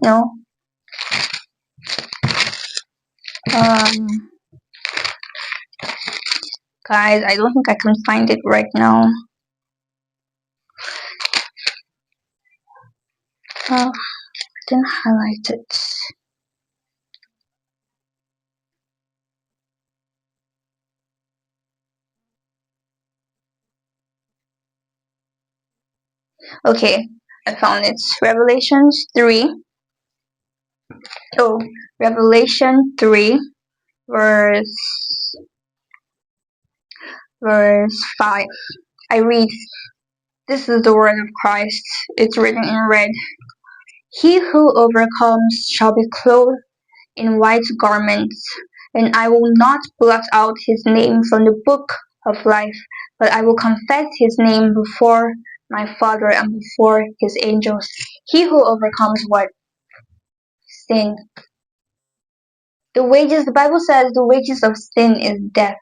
No. Um, Guys, I don't think I can find it right now. I didn't highlight it. Okay, I found it. Revelations 3. Oh, Revelation 3, verse verse 5. I read, "This is the word of Christ." It's written in red. "He who overcomes shall be clothed in white garments, and I will not blot out his name from the book of life, but I will confess his name before my Father and before his angels." He who overcomes what? Sin. The Bible says the wages of sin is death.